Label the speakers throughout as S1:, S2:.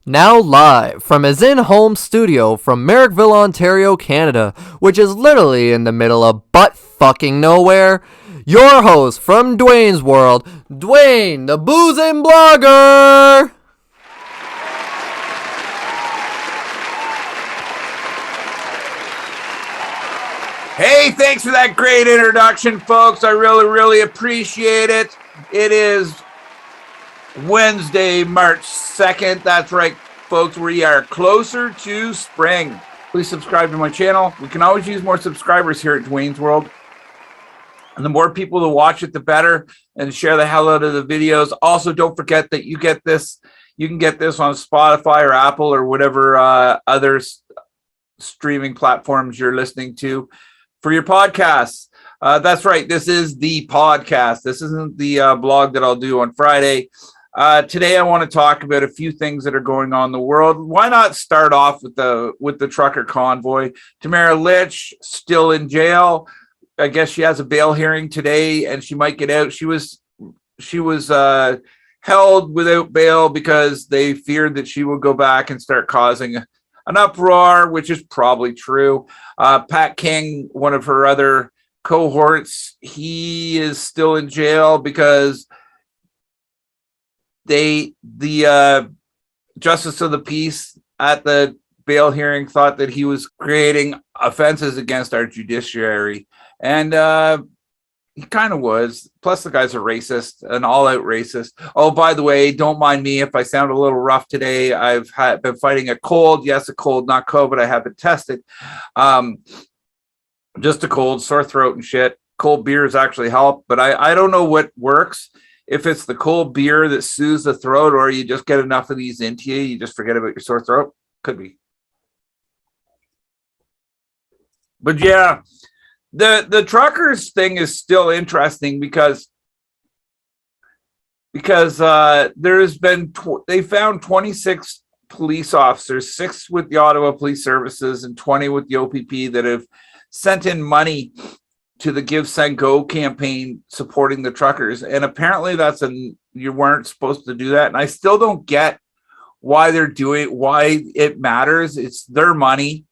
S1: Now live from his in-home studio from Merrickville, Ontario, Canada, which is literally in the middle of butt-fucking nowhere, your host from Duane's world, Duane, the Boozin blogger!
S2: Hey, thanks for that great introduction, folks. I really appreciate it. It is Wednesday, March 2nd. That's right, folks. We are closer to spring. Please subscribe to my channel. We can always use more subscribers here at Duane's World. And the more people to watch it, the better. And share the hell out of the videos. Also, don't forget that you get this. You can get this on Spotify or Apple or whatever other streaming platforms you're listening to for your podcasts. That's right. This is the podcast. This isn't the blog that I'll do on Friday. Today, I want to talk about a few things that are going on in the world. Why not start off with the trucker convoy? Tamara Lich still in jail. I guess she has a bail hearing today, and she might get out. She was held without bail because they feared that she would go back and start causing an uproar, which is probably true. Pat King, one of her other cohorts, he is still in jail because the justice of the peace at the bail hearing thought that he was creating offenses against our judiciary, and he kind of was. Plus, the guy's a racist, an all-out racist. Oh, by the way, don't mind me if I sound a little rough today. I've been fighting a cold. Yes, a cold, not COVID. I haven't tested. Just a cold, sore throat and shit. Cold beers actually help, but I don't know what works. If it's the cold beer that soothes the throat, or you just get enough of these into you, you just forget about your sore throat. Could be. But yeah, the truckers thing is still interesting because there's been they found 26 police officers, 6 with the Ottawa Police Services and 20 with the OPP, that have sent in money to the Give Send Go campaign supporting the truckers. And apparently you weren't supposed to do that. And I still don't get why it matters. It's their money.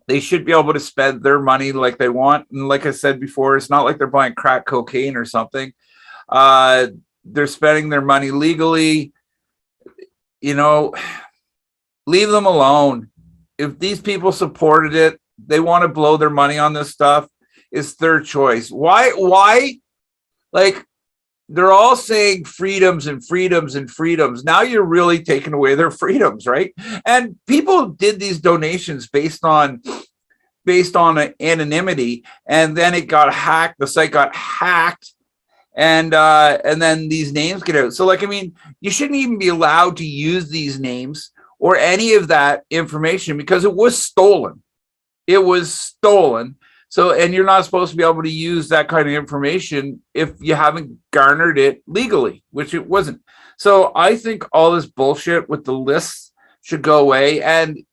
S2: They should be able to spend their money like they want. And like I said before, it's not like they're buying crack cocaine or something. They're spending their money legally. Leave them alone. If these people supported it, they want to blow their money on this stuff, it's their choice. Why? Like, they're all saying freedoms and freedoms and freedoms. Now you're really taking away their freedoms, right? And people did these donations based on anonymity, and then it got hacked. The site got hacked, and then these names get out. So, you shouldn't even be allowed to use these names or any of that information because it was stolen. It was stolen. So, and you're not supposed to be able to use that kind of information if you haven't garnered it legally, which it wasn't. So I think all this bullshit with the lists should go away. And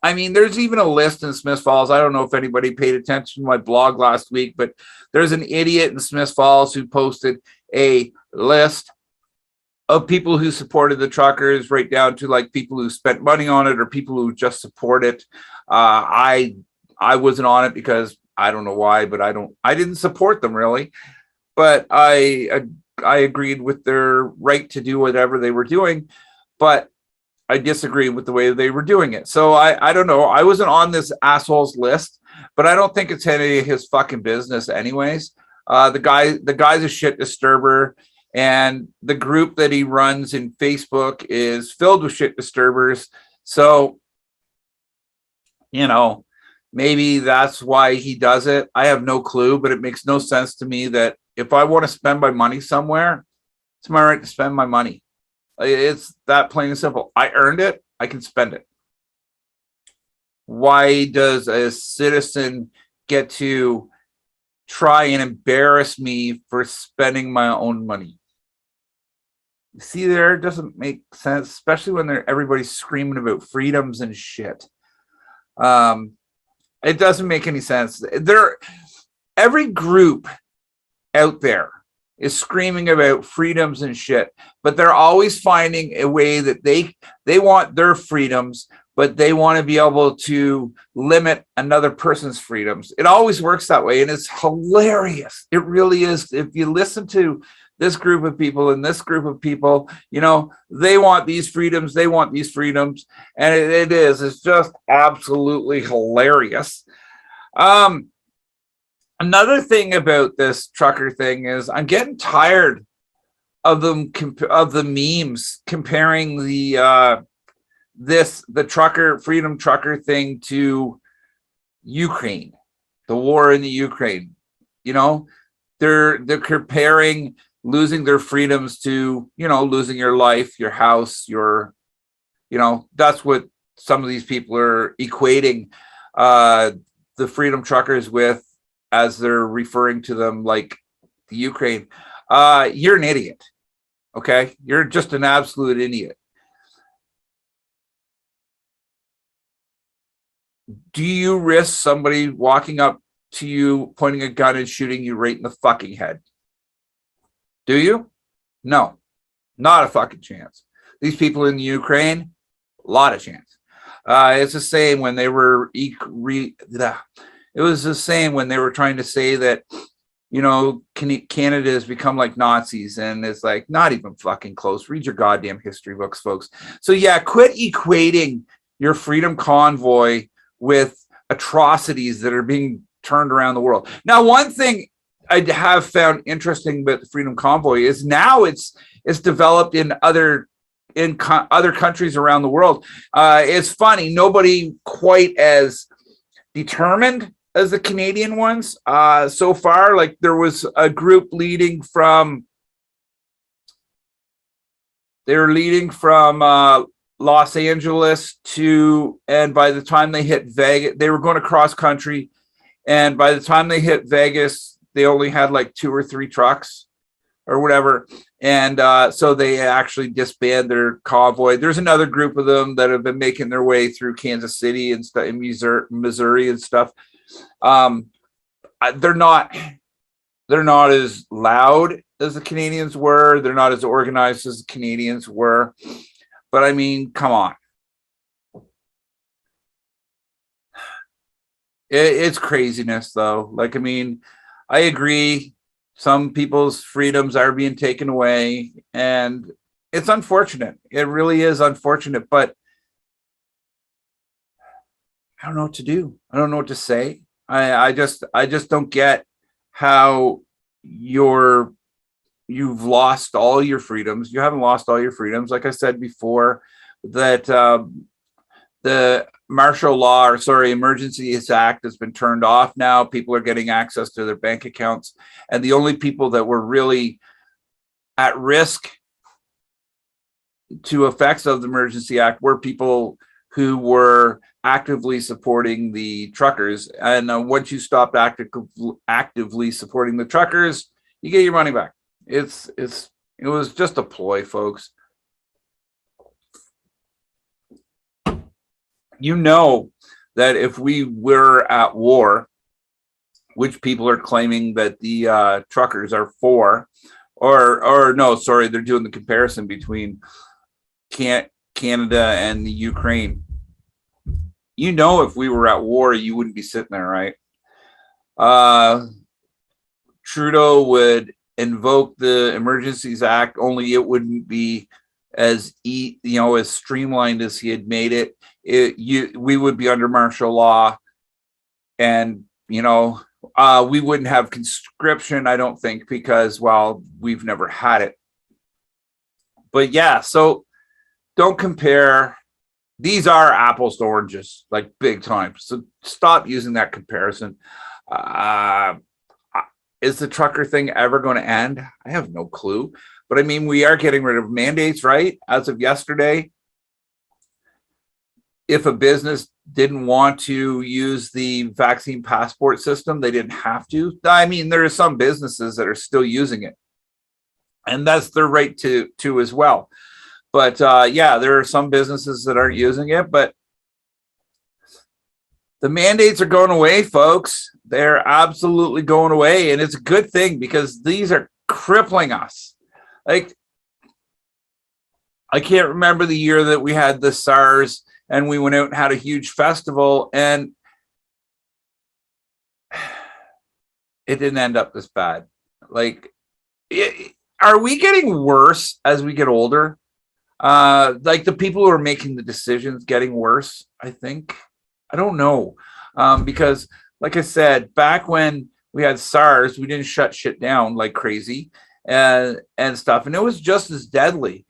S2: there's even a list in Smiths Falls. I don't know if anybody paid attention to my blog last week, but there's an idiot in Smiths Falls who posted a list of people who supported the truckers, right down to people who spent money on it or people who just support it. I wasn't on it because I don't know why, but I didn't support them really, but I agreed with their right to do whatever they were doing, but I disagreed with the way they were doing it. So I don't know. I wasn't on this asshole's list, but I don't think it's any of his fucking business anyways. The guy's a shit disturber, and the group that he runs in Facebook is filled with shit disturbers. So, maybe that's why he does it. I have no clue, but it makes no sense to me that if I want to spend my money somewhere, it's my right to spend my money. It's that plain and simple. I earned it. I can spend it. Why does a citizen get to try and embarrass me for spending my own money? See, there, it doesn't make sense, especially when everybody's screaming about freedoms and shit. It doesn't make any sense. Every group out there is screaming about freedoms and shit, but they're always finding a way that they want their freedoms, but they want to be able to limit another person's freedoms. It always works that way, and it's hilarious. It really is. If you listen to this group of people and this group of people, you know, they want these freedoms, they want these freedoms, and it's just absolutely hilarious. Another thing about this trucker thing is I'm getting tired of them of the memes comparing the trucker freedom trucker thing to Ukraine, the war in the Ukraine. You know, they're comparing losing their freedoms to, you know, losing your life, your house, your, you know, that's what some of these people are equating the freedom truckers with, as they're referring to them like the Ukraine. You're an idiot. Okay. You're just an absolute idiot. Do you risk somebody walking up to you, pointing a gun and shooting you right in the fucking head? Do you? No, not a fucking chance. These people in the Ukraine, a lot of chance. It's the same when they were it was the same when they were trying to say that, you know, Canada has become like Nazis, and it's like not even fucking close. Read your goddamn history books, folks. So yeah, quit equating your freedom convoy with atrocities that are being turned around the world. Now, one thing I have found interesting about the freedom convoy is now it's developed in other countries around the world. It's funny, nobody quite as determined as the Canadian ones so far. Like there was a group leading from Los Angeles and by the time they hit Vegas, they were going to cross country, and by the time they hit Vegas, they only had like 2 or 3 trucks or whatever. And so they actually disbanded their convoy. There's another group of them that have been making their way through Kansas City and stuff, in Missouri and stuff. They're not as loud as the Canadians were. They're not as organized as the Canadians were. But I mean, come on. It's craziness, though. Like, I mean, I agree. Some people's freedoms are being taken away, and it's unfortunate. It really is unfortunate, but I don't know what to do. I don't know what to say. I just don't get how you've lost all your freedoms. You haven't lost all your freedoms. Like I said before, that the Emergencies Act has been turned off now. People are getting access to their bank accounts. And the only people that were really at risk to effects of the Emergency Act were people who were actively supporting the truckers. And once you stopped actively supporting the truckers, you get your money back. It was just a ploy, folks. You know that if we were at war, which people are claiming that the truckers are for, or no, sorry, they're doing the comparison between Canada and the Ukraine. You know, if we were at war, you wouldn't be sitting there, right? Trudeau would invoke the Emergencies Act, only it wouldn't be as as streamlined as he had made it. We would be under martial law, and we wouldn't have conscription, I don't think, because, well, we've never had it. But yeah, so don't compare. These are apples to oranges, like big time. So stop using that comparison. Is the trucker thing ever going to end? I have no clue. But I mean, we are getting rid of mandates, right? As of yesterday, if a business didn't want to use the vaccine passport system, they didn't have to. I mean, there are some businesses that are still using it, and that's their right to as well. But yeah, there are some businesses that aren't using it, but the mandates are going away, folks. They're absolutely going away, and it's a good thing, because these are crippling us. Like, I can't remember the year that we had the SARS and we went out and had a huge festival, and it didn't end up this bad. Like, are we getting worse as we get older? Like the people who are making the decisions getting worse, I think. I don't know. Because like I said, back when we had SARS, we didn't shut shit down like crazy and stuff. And it was just as deadly,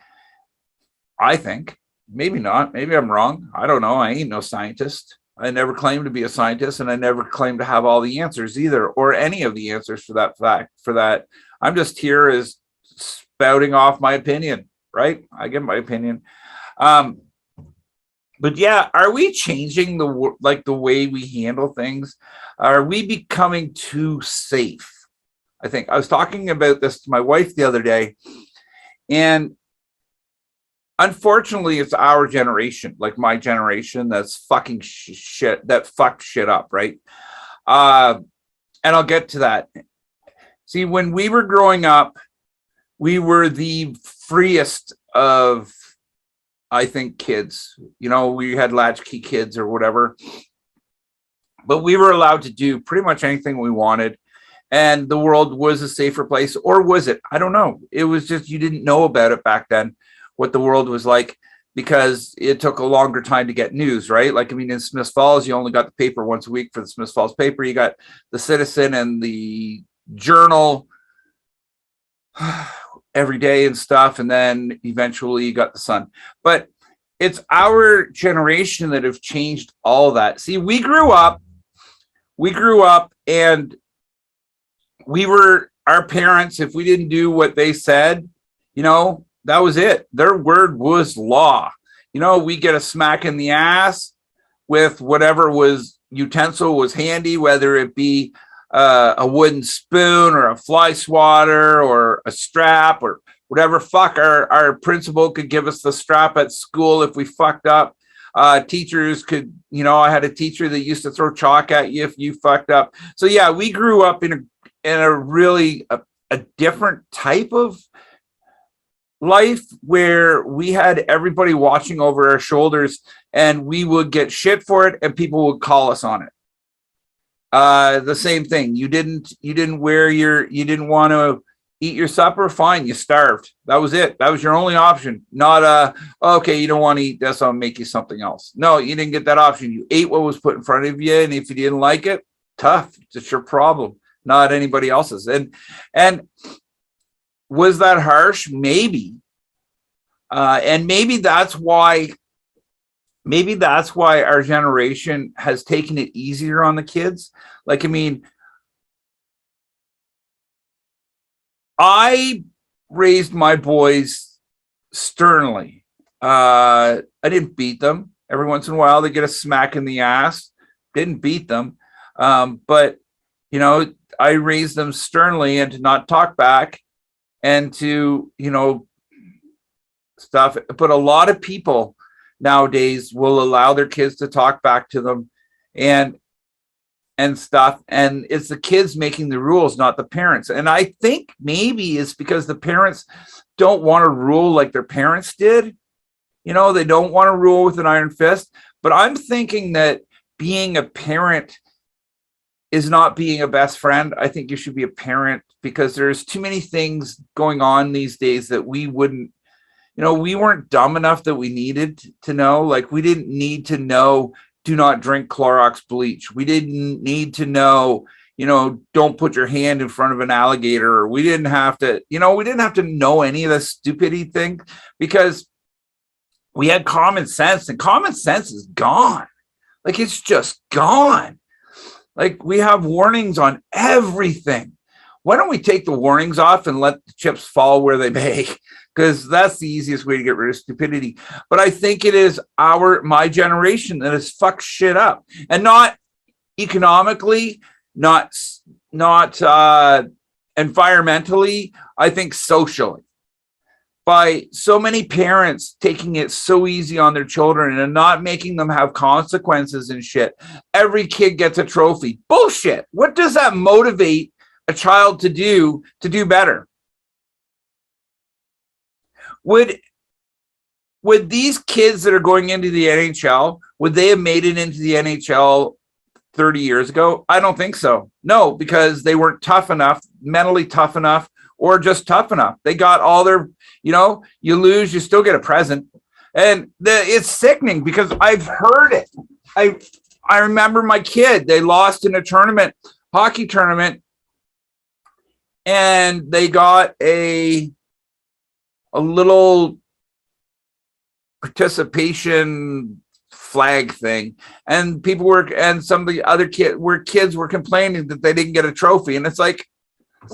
S2: I think. Maybe not. Maybe I'm wrong. I don't know. I ain't no scientist. I never claimed to be a scientist, and I never claimed to have all the answers either, or any of the answers for that fact. For that, I'm just here as spouting off my opinion, right? I give my opinion. But yeah, are we changing the way we handle things? Are we becoming too safe? I think I was talking about this to my wife the other day, and unfortunately, it's our generation, like my generation, that's fucking shit, that fucked shit up, right? And I'll get to that. See, when we were growing up, we were the freest of, I think, kids. You know, we had latchkey kids or whatever, but we were allowed to do pretty much anything we wanted. And the world was a safer place, or was it? I don't know. It was just, you didn't know about it back then, what the world was like, because it took a longer time to get news, right? Like, I mean, in Smiths Falls, you only got the paper once a week for the Smiths Falls paper. You got the Citizen and the Journal every day and stuff. And then eventually you got the Sun. But it's our generation that have changed all that. See, we grew up and we were, our parents, if we didn't do what they said, you know, that was it. Their word was law. You know, we get a smack in the ass with whatever was utensil was handy, whether it be a wooden spoon or a fly swatter or a strap or whatever. Fuck, our principal could give us the strap at school if we fucked up. Teachers could, you know, I had a teacher that used to throw chalk at you if you fucked up. So yeah, we grew up in a really a different type of life where we had everybody watching over our shoulders, and we would get shit for it and people would call us on it. The same thing. You didn't want to eat your supper, fine, you starved. That was it. That was your only option. Not okay, you don't want to eat this, I'll make you something else. No, you didn't get that option. You ate what was put in front of you, and if you didn't like it, tough. It's your problem, not anybody else's. And was that harsh? Maybe. And maybe that's why our generation has taken it easier on the kids. Like, I mean, I raised my boys sternly. I didn't beat them. Every once in a while, they get a smack in the ass. Didn't beat them. But, you know, I raised them sternly, and to not talk back, and to, you know, stuff. But a lot of people nowadays will allow their kids to talk back to them and stuff. And it's the kids making the rules, not the parents. And I think maybe it's because the parents don't want to rule like their parents did. You know, they don't want to rule with an iron fist. But I'm thinking that being a parent is not being a best friend. I think you should be a parent, because there's too many things going on these days that we wouldn't, you know, we weren't dumb enough that we needed to know. Like, we didn't need to know, do not drink Clorox bleach. We didn't need to know, you know, don't put your hand in front of an alligator. Or we didn't have to, you know, we didn't have to know any of the stupidity thing, because we had common sense, and common sense is gone. Like, it's just gone. Like, we have warnings on everything. Why don't we take the warnings off and let the chips fall where they may? Because that's the easiest way to get rid of stupidity. But I think it is my generation that has fucked shit up, and not economically, not environmentally. I think socially, by so many parents taking it so easy on their children and not making them have consequences and shit. Every kid gets a trophy. Bullshit. What does that motivate a child to do better? Would these kids that are going into the NHL, would they have made it into the NHL 30 years ago? I don't think so. No, because they weren't tough enough, mentally tough enough, or just tough enough. They got all their, you lose, you still get a present. And it's sickening because I've heard it. I remember my kid, they lost in a tournament, hockey tournament, and they got a little participation flag thing, and some of the other kids were complaining that they didn't get a trophy. And it's like,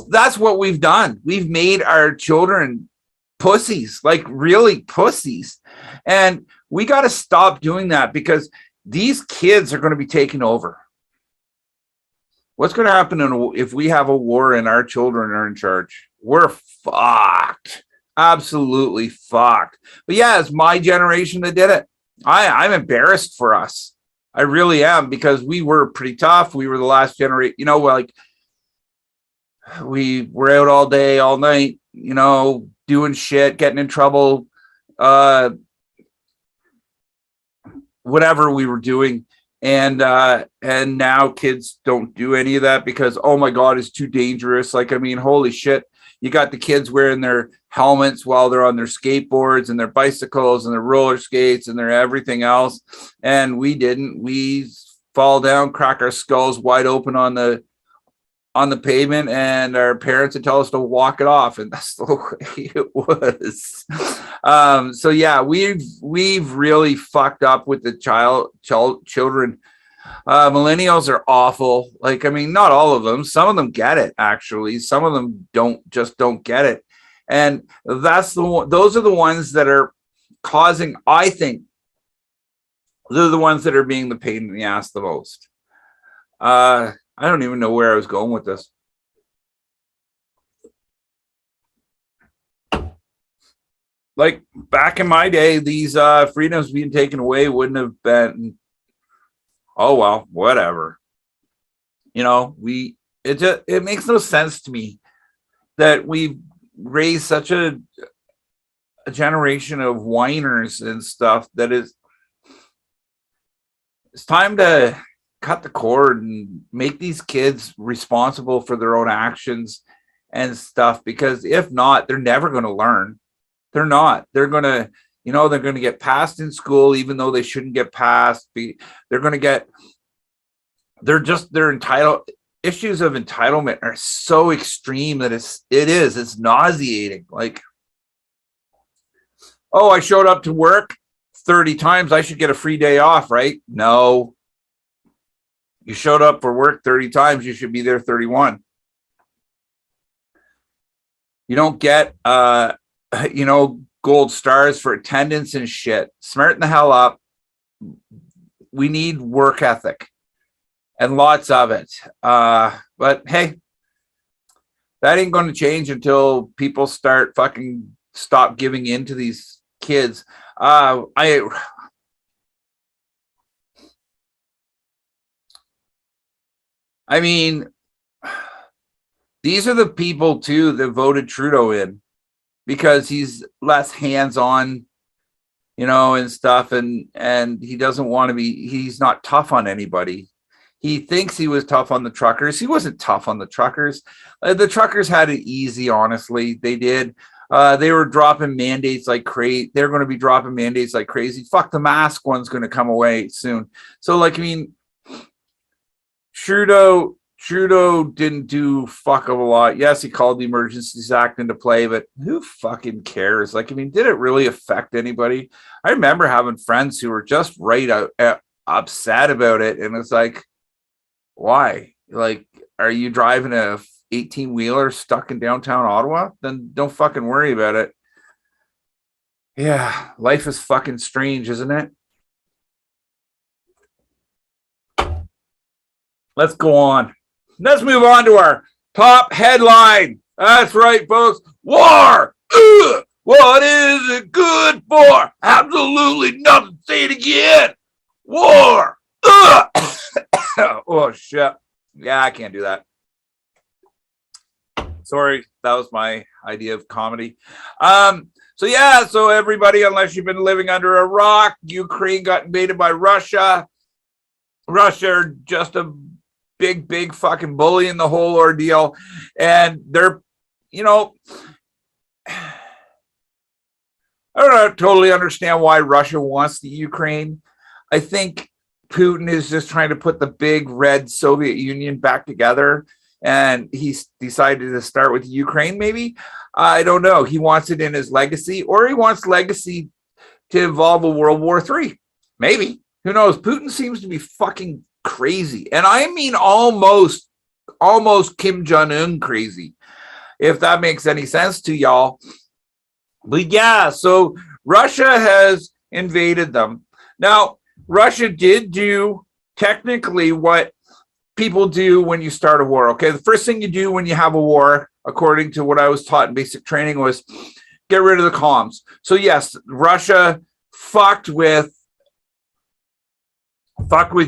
S2: that's what we've done. We've made our children pussies, like really pussies. And we got to stop doing that, because these kids are going to be taken over. What's going to happen if we have a war and our children are in charge? We're fucked. Absolutely fucked. But yeah, it's my generation that did it. I'm embarrassed for us. I really am, because we were pretty tough. We were the last generation, like we were out all day, all night, doing shit, getting in trouble, whatever we were doing. And now kids don't do any of that because, oh my God, it's too dangerous. Like, I mean, holy shit. You got the kids wearing their helmets while they're on their skateboards and their bicycles and their roller skates and their everything else. And we didn't. We fall down, crack our skulls wide open on the pavement, and our parents would tell us to walk it off. And that's the way it was. So yeah, we've really fucked up with the children. Millennials are awful. Like, I mean, not all of them. Some of them get it, actually. Some of them don't get it. And those are the ones that are causing, I think, they're the ones that are being the pain in the ass the most. I don't even know where I was going with this. Like, back in my day, these freedoms being taken away wouldn't have been, oh well, whatever. It makes no sense to me that we've raised such a generation of whiners and stuff that it's time to cut the cord and make these kids responsible for their own actions and stuff, because if not, they're never going to learn. They're not. They're going to, they're going to get passed in school, even though they shouldn't get passed. They're going to get, they're entitled. Issues of entitlement are so extreme that it's nauseating. Like, oh, I showed up to work 30 times, I should get a free day off, right? No. You showed up for work 30 times, you should be there 31. You don't get, gold stars for attendance and shit. Smarten the hell up. We need work ethic and lots of it. But hey, that ain't going to change until people stop giving in to these kids. I mean, these are the people too that voted Trudeau in, because he's less hands-on, and stuff, and he doesn't want to be. He's not tough on anybody. He thinks he was tough on the truckers. He wasn't tough on the truckers. The truckers had it easy, honestly. They did. They were dropping mandates like crazy. They're going to be dropping mandates like crazy. Fuck, the mask one's going to come away soon. So, like, I mean, Trudeau didn't do fuck of a lot. Yes, he called the Emergencies Act into play, but who fucking cares? Like, I mean, did it really affect anybody? I remember having friends who were just right out upset about it, and it's like, why? Like, are you driving a 18-wheeler stuck in downtown Ottawa? Then don't fucking worry about it. Yeah, life is fucking strange, isn't it? Let's go on. Let's move on to our top headline. That's right, folks. War! Ugh! What is it good for? Absolutely nothing. Say it again. War! Ugh! Oh, shit. Yeah, I can't do that. Sorry, that was my idea of comedy. So everybody, unless you've been living under a rock, Ukraine got invaded by Russia. Russia just a big fucking bully in the whole ordeal, and they're, I don't totally understand why Russia wants the Ukraine. I think Putin is just trying to put the big red Soviet Union back together, and he's decided to start with Ukraine. Maybe, I don't know. He wants it in his legacy, or he wants legacy to involve a World War III. Maybe, who knows? Putin seems to be fucking crazy, and I mean almost Kim Jong-un crazy, if that makes any sense to y'all. But yeah, so Russia has invaded them. Now, Russia did do technically what people do when you start a war. Okay, the first thing you do when you have a war, according to what I was taught in basic training, was get rid of the comms. So yes, Russia fucked with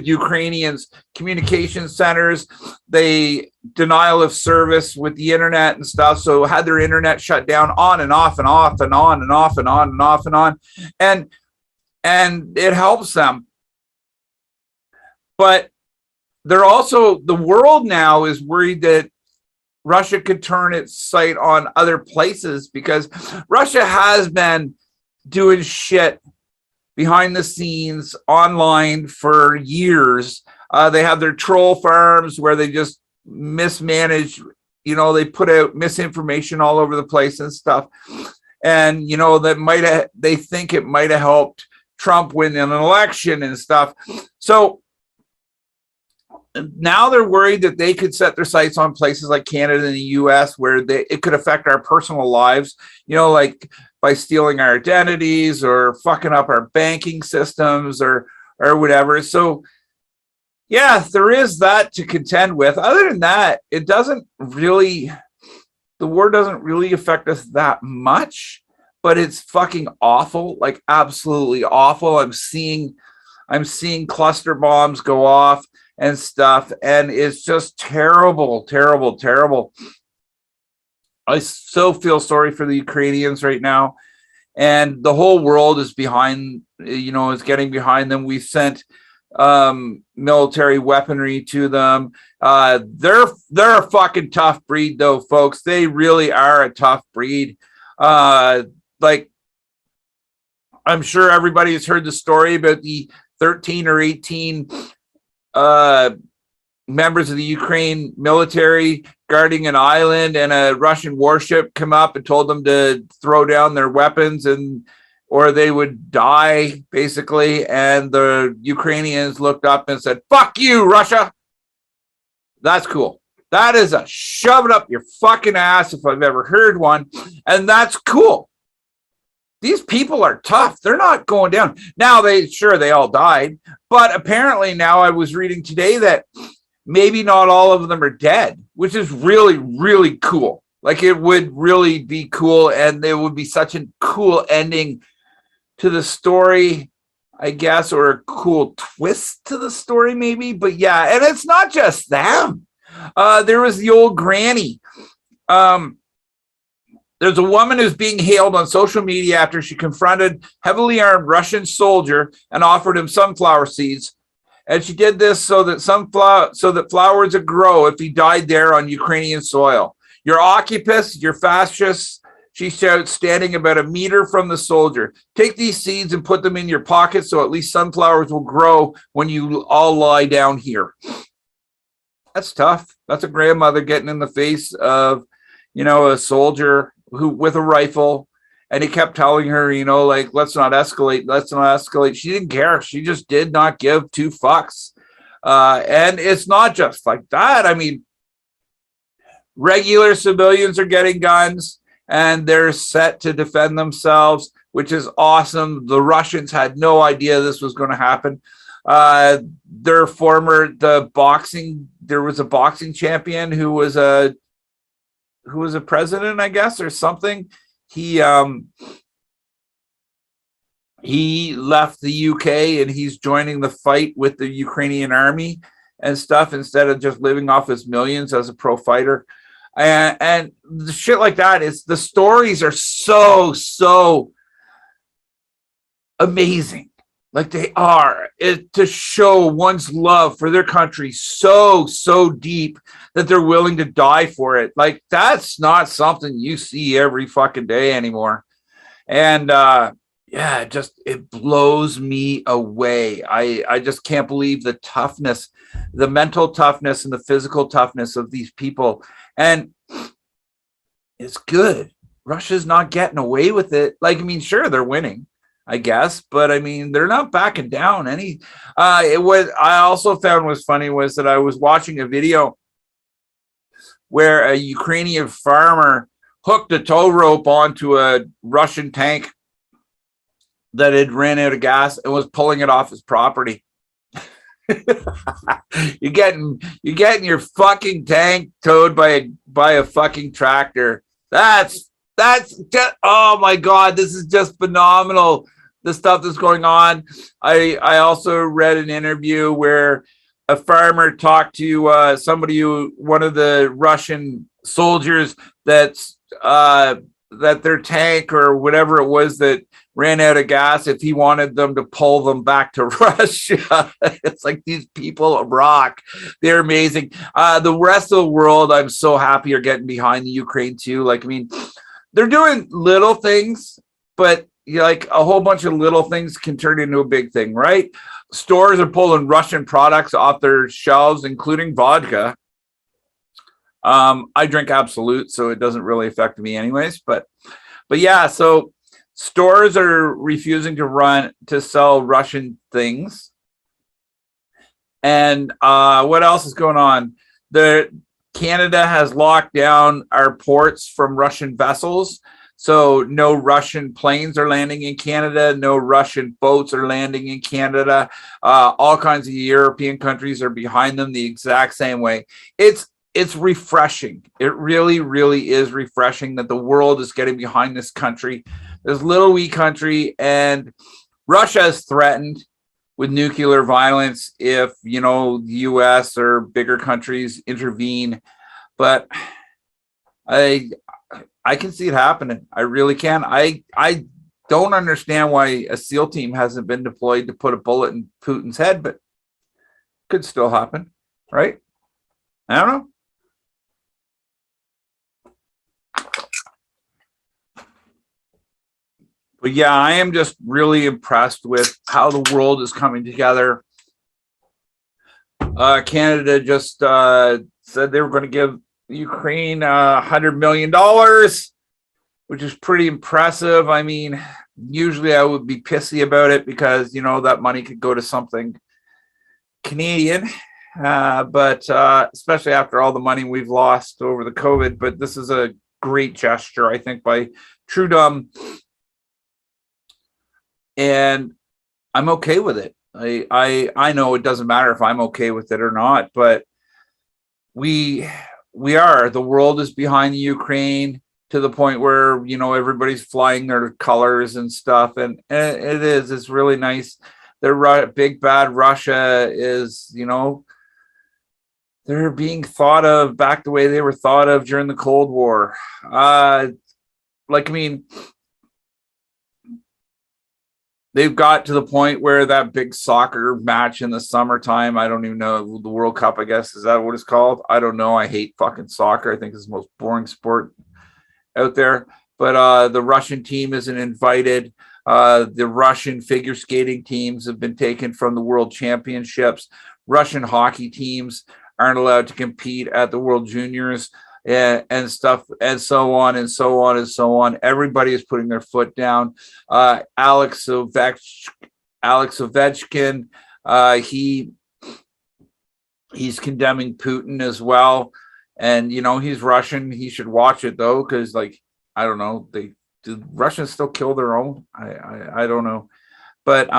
S2: Ukrainians' communication centers. They denial of service with the internet and stuff. So had their internet shut down on and off and off and on and off and on and off and on. And it helps them. But they're also, the world now is worried that Russia could turn its sight on other places, because Russia has been doing shit behind the scenes online for years. They have their troll farms where they just mismanage, they put out misinformation all over the place and stuff. And, that they think it might have helped Trump win an election and stuff. So now they're worried that they could set their sights on places like Canada and the US, where it could affect our personal lives, like by stealing our identities or fucking up our banking systems or whatever. So yeah, there is that to contend with. Other than that, the war doesn't really affect us that much, but it's fucking awful, like absolutely awful. I'm seeing cluster bombs go off and stuff, and it's just terrible. I so feel sorry for the Ukrainians right now, and the whole world is behind, is getting behind them. We sent military weaponry to them. They're a fucking tough breed though, folks. They really are a tough breed. Like, I'm sure everybody has heard the story about the 13 or 18 members of the Ukraine military guarding an island, and a Russian warship come up and told them to throw down their weapons or they would die, basically. And the Ukrainians looked up and said, "Fuck you, Russia." That's cool. That is a shove it up your fucking ass if I've ever heard one. And that's cool. These people are tough. They're not going down. Now, they all died, but apparently now I was reading today that maybe not all of them are dead, which is really, really cool. Like, it would really be cool, and it would be such a cool ending to the story, I guess, or a cool twist to the story maybe. But yeah, and it's not just them. There was the old granny. There's a woman who's being hailed on social media after she confronted heavily armed Russian soldier and offered him sunflower seeds. And she did this so that flowers would grow if he died there on Ukrainian soil. "You're occupists, you're fascists," she shouts, standing about a meter from the soldier. "Take these seeds and put them in your pocket so at least sunflowers will grow when you all lie down here." That's tough. That's a grandmother getting in the face of, a soldier who with a rifle, and he kept telling her, like, let's not escalate. She didn't care. She just did not give two fucks. And it's not just like that. I mean, regular civilians are getting guns and they're set to defend themselves, which is awesome. The Russians had no idea this was going to happen. There was a boxing champion who was a president, I guess, or something. He left the UK and he's joining the fight with the Ukrainian army and stuff, instead of just living off his millions as a pro fighter. And the shit like that is, the stories are so amazing. Like they are, to show one's love for their country so deep that they're willing to die for it. Like that's not something you see every fucking day anymore. And yeah, it blows me away. I just can't believe the toughness, the mental toughness and the physical toughness of these people. And it's good. Russia's not getting away with it. Like, I mean, sure, they're winning, I guess, but I mean, they're not backing down any. I also found was funny was that I was watching a video where a Ukrainian farmer hooked a tow rope onto a Russian tank that had ran out of gas and was pulling it off his property. you're getting your fucking tank towed by a fucking tractor. That's just, oh my god, this is just phenomenal, the stuff that's going on. I also read an interview where a farmer talked to one of the Russian soldiers that their tank or whatever it was that ran out of gas, if he wanted them to pull them back to Russia. It's like these people rock. They're amazing. The rest of the world, I'm so happy, are getting behind the Ukraine too. Like, I mean, they're doing little things, but like a whole bunch of little things can turn into a big thing, right? Stores are pulling Russian products off their shelves, including vodka. I drink Absolute, so it doesn't really affect me anyways, but yeah, so stores are refusing to sell Russian things. And what else is going on? Canada has locked down our ports from Russian vessels. So no Russian planes are landing in Canada. No Russian boats are landing in Canada. All kinds of European countries are behind them the exact same way. It's refreshing. It really, really is refreshing that the world is getting behind this country, this little wee country. And Russia is threatened with nuclear violence if, the US or bigger countries intervene. But I can see it happening. I really can. I don't understand why a SEAL team hasn't been deployed to put a bullet in Putin's head, but could still happen, right? I don't know. But yeah, I am just really impressed with how the world is coming together. Canada just said they were going to give Ukraine $100 million, which is pretty impressive. I mean, usually I would be pissy about it because, that money could go to something Canadian, but especially after all the money we've lost over the COVID. But this is a great gesture, I think, by Trudeau. And I'm okay with it. I know it doesn't matter if I'm okay with it or not, but the world is behind the Ukraine to the point where, everybody's flying their colors and stuff. And it's really nice. Big bad Russia is, they're being thought of back the way they were thought of during the Cold War. They've got to the point where that big soccer match in the summertime, I don't even know, the World Cup, I guess, is that what it's called? I don't know. I hate fucking soccer. I think it's the most boring sport out there. But the Russian team isn't invited. The Russian figure skating teams have been taken from the World Championships. Russian hockey teams aren't allowed to compete at the World Juniors and stuff, and so on and so on and so on. Everybody is putting their foot down. Alex Ovechkin, he's condemning Putin as well. And he's Russian. He should watch it though, because I don't know, do Russians still kill their own? I don't know, but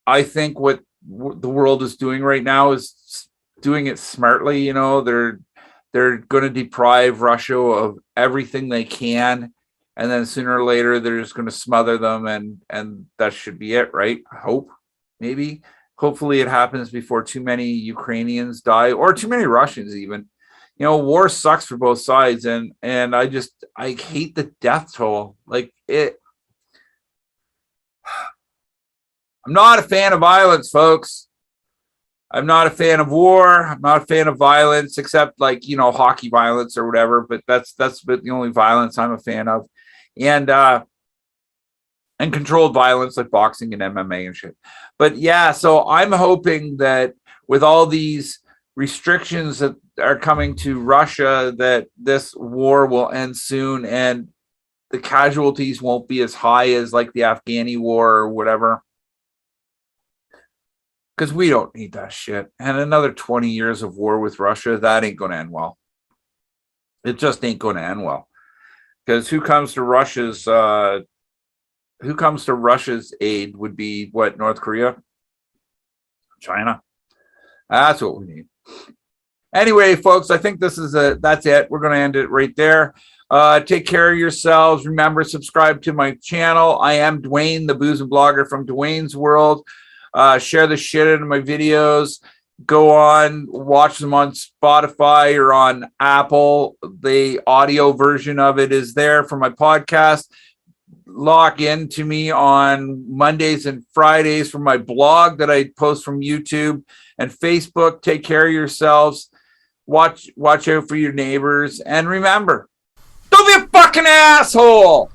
S2: I think what the world is doing right now is doing it smartly. They're going to deprive Russia of everything they can, and then sooner or later they're just going to smother them, and that should be it, right? I hope, hopefully it happens before too many Ukrainians die, or too many Russians even. war sucks for both sides, and I hate the death toll. Like it. I'm not a fan of violence, folks. I'm not a fan of war. I'm not a fan of violence, except like, hockey violence or whatever. But that's the only violence I'm a fan of, and controlled violence like boxing and MMA and shit. But yeah, so I'm hoping that with all these restrictions that are coming to Russia, that this war will end soon and the casualties won't be as high as like the Afghani war or whatever. Because we don't need that shit. And another 20 years of war with Russia, that ain't going to end well. It just ain't going to end well. Because who comes to Russia's aid would be what, North Korea? China. That's what we need. Anyway, folks, I think that's it. We're going to end it right there. Take care of yourselves. Remember, subscribe to my channel. I am Duane, the Boozin blogger from Duane's World. Share the shit into my videos. Go on, watch them on Spotify or on Apple. The audio version of it is there for my podcast. Log in to me on Mondays and Fridays for my blog that I post from YouTube and Facebook. Take care of yourselves. Watch out for your neighbors. And remember, don't be a fucking asshole.